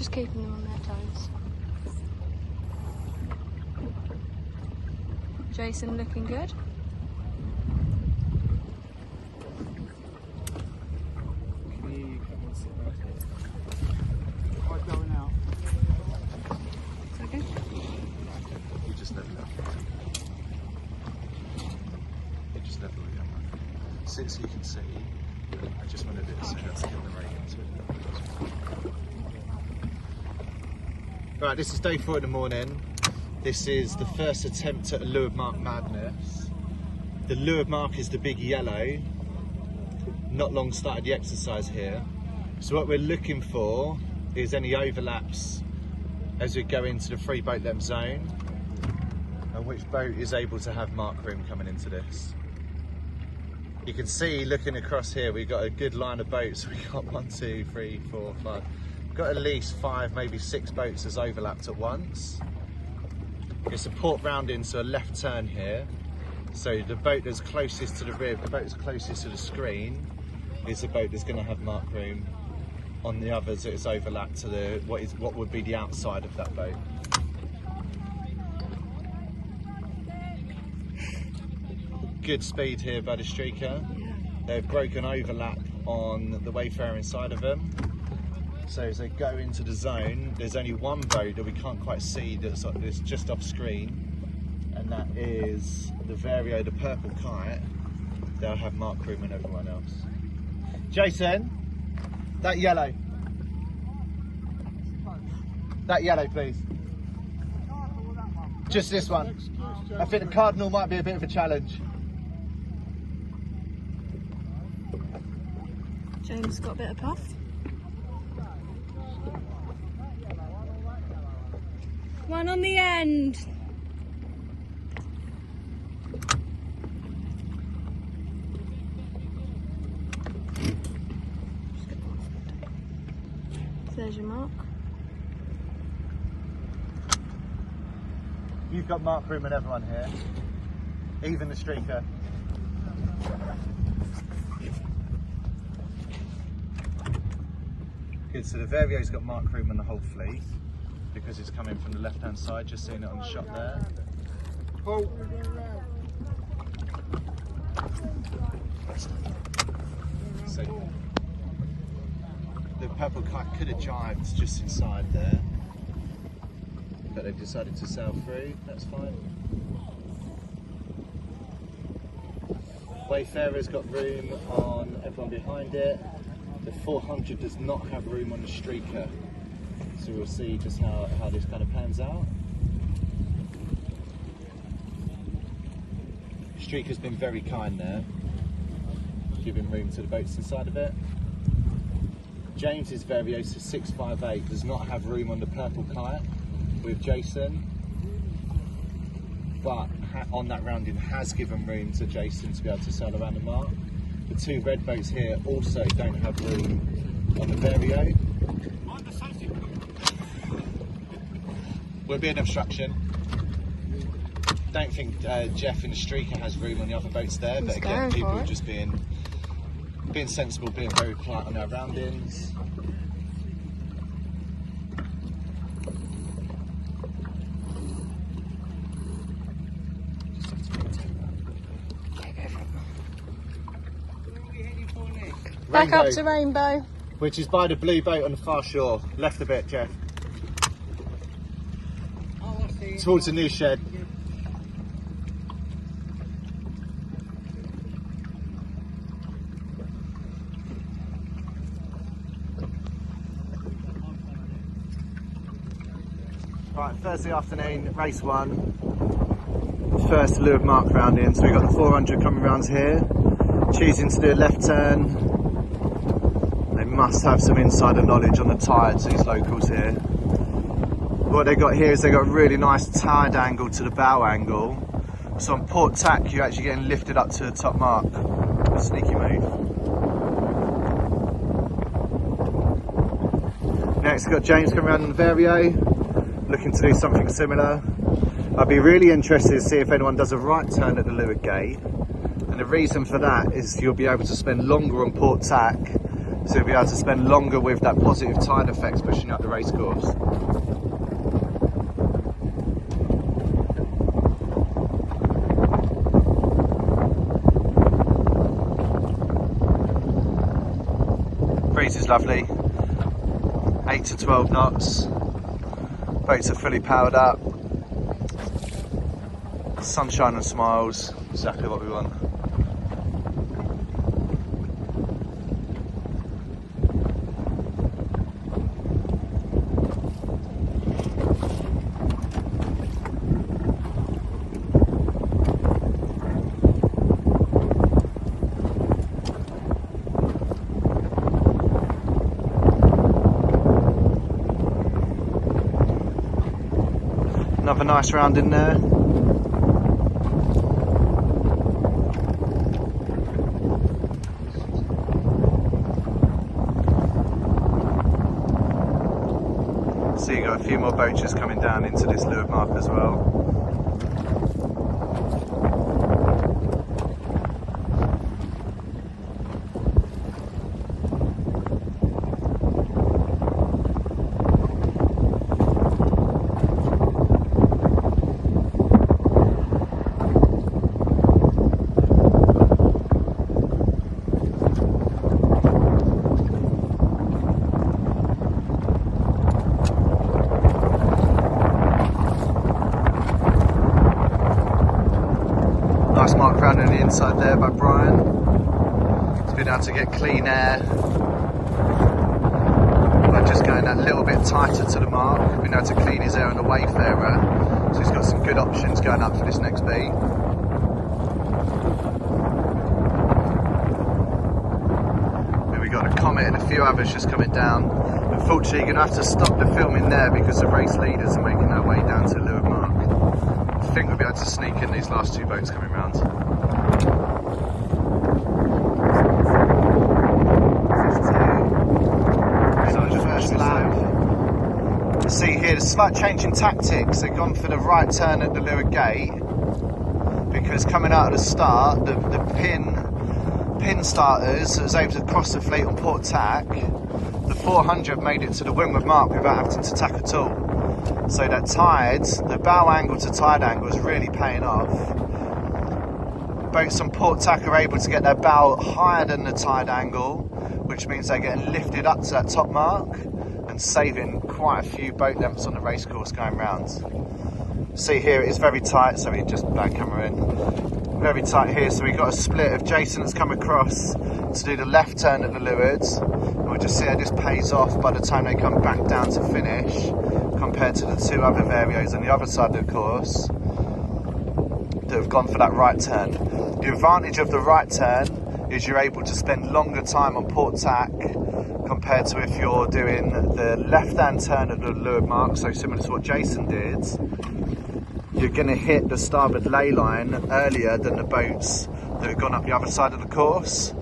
Just keeping them on their toes. Jason looking good. Can you come and sit right here? Am I going out? It's okay. You just never know. You just never really know. Sit so you can see. I just want to do it so that's getting the ratings. Right, this is day 4 in the morning. This is the first attempt at a lured mark madness. The lured mark is the big yellow. Not long started the exercise here. So what we're looking for is any overlaps as we go into the free boat length zone, and which boat is able to have mark room coming into this. You can see looking across here, we've got a good line of boats. We've got 1, 2, 3, 4, 5. We've got at least 5, maybe 6 boats as overlapped at once. It's a port round into a left turn here. So the boat that's closest to the rib, the boat that's closest to the screen, is the boat that's going to have mark room. On the others, it's overlapped to the what would be the outside of that boat. Good speed here by the streaker. They've broken overlap on the Wayfarer inside of them. So as they go into the zone, there's only one boat that we can't quite see that's just off screen, and that is the Vario, the purple kite. They'll have mark room and everyone else. Jason, that yellow. That yellow, please. Just this one. I think the Cardinal might be a bit of a challenge. James got a bit of puff. One on the end. There's your mark. You've got mark room and everyone here, even the streaker. Good, so the Vario's got mark room on the whole fleet because it's coming from the left hand side, just seeing it on the shot there. Oh. So the purple kite could have jived just inside there, but they've decided to sail through. That's fine. Wayfarer's got room on everyone behind it. The 400 does not have room on the streaker, so we'll see just how this kind of pans out. Streaker's been very kind there, giving room to the boats inside of it. James's Variosa 658 does not have room on the purple kite with Jason, but on that rounding has given room to Jason to be able to sail around the mark. The 2 red boats here also don't have room on the Vario. Will be an obstruction. Don't think Jeff in the streaker has room on the other boats there, but again, people are just being sensible, being very polite on our roundings. Back up to Rainbow. Which is by the blue boat on the far shore. Left a bit, Jeff. Towards the new shed. Right, Thursday afternoon, race 1. First lured mark rounding. So we've got the 400 coming round here. Choosing to do a left turn. They must have some insider knowledge on the tides, these locals here. What they got here is they got a really nice tide angle to the bow angle. So on port tack, you're actually getting lifted up to the top mark. A sneaky move. Next, we've got James coming around in the Vario, looking to do something similar. I'd be really interested to see if anyone does a right turn at the leeward gate. And the reason for that is you'll be able to spend longer on port tack So you'll be able to spend longer with that positive tide effects pushing up the race course. Breeze is lovely, 8 to 12 knots, boats are fully powered up, sunshine and smiles, exactly what we want. Another nice round in there. So you got a few more boats just coming down into this Leeward mark as well. Nice mark round on the inside there by Brian. He's been able to get clean air by just going a little bit tighter to the mark. Been able to clean his air on the Wayfarer, so he's got some good options going up for this next beat. Then we got a Comet and a few others just coming down. Unfortunately, you're going to have to stop the filming there because the race leaders are making their way down to Leeward mark. I think we'll be able to sneak in these last two boats coming round. First lap. See here, there's a slight change in tactics. They've gone for the right turn at the Leeward gate because coming out of the start, the pin starters was able to cross the fleet on port tack. The 400 made it to the windward mark without having to tack at all. So that tides, the bow angle to tide angle is really paying off. Boats on port tack are able to get their bow higher than the tide angle, which means they're getting lifted up to that top mark and saving quite a few boat lengths on the race course going round. See here it is very tight, sorry, just back camera in. Very tight here, so we've got a split of Jason that's come across to do the left turn at the Leewards. And we'll just see how this pays off by the time they come back down to finish, compared to the two other varios on the other side of the course that have gone for that right turn. The advantage of the right turn is you're able to spend longer time on port tack compared to if you're doing the left-hand turn at the Leeward mark, so similar to what Jason did. You're going to hit the starboard ley line earlier than the boats that have gone up the other side of the course.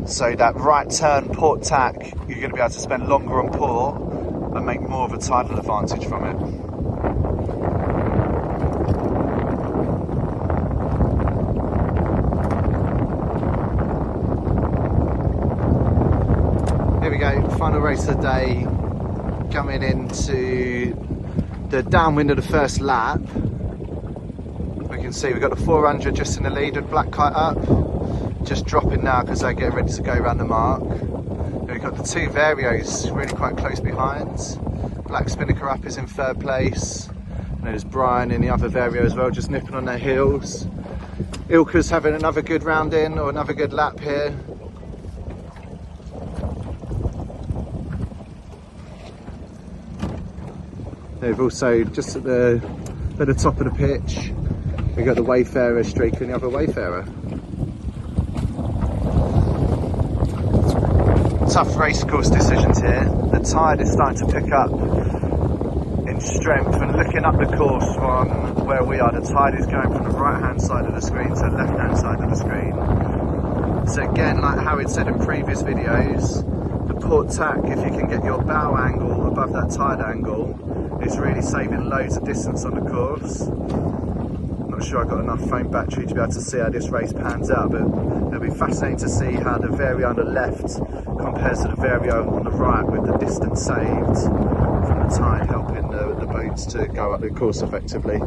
So that right turn port tack, you're going to be able to spend longer on port and make more of a tidal advantage from it. Here we go, final race of the day, coming into the downwind of the first lap. We can see we've got the 400 just in the lead with Black Kite up, just dropping now because they're getting ready to go around the mark. We've got the two Varios really quite close behind. Black Spinnaker up is in third place. And there's Brian in the other Vario as well, just nipping on their heels. Ilka's having another good round in, or another good lap here. They've also, just at the top of the pitch, we've got the Wayfarer streaking the other Wayfarer. Tough race course decisions here. The tide is starting to pick up in strength, and looking up the course from where we are, the tide is going from the right hand side of the screen to the left hand side of the screen. So again, like Howard said in previous videos, the port tack, if you can get your bow angle above that tide angle, is really saving loads of distance on the course. And not sure I've got enough phone battery to be able to see how this race pans out, but it'll be fascinating to see how the Vario on the left compares to the Vario on the right, with the distance saved from the tide helping the boats to go up the course effectively.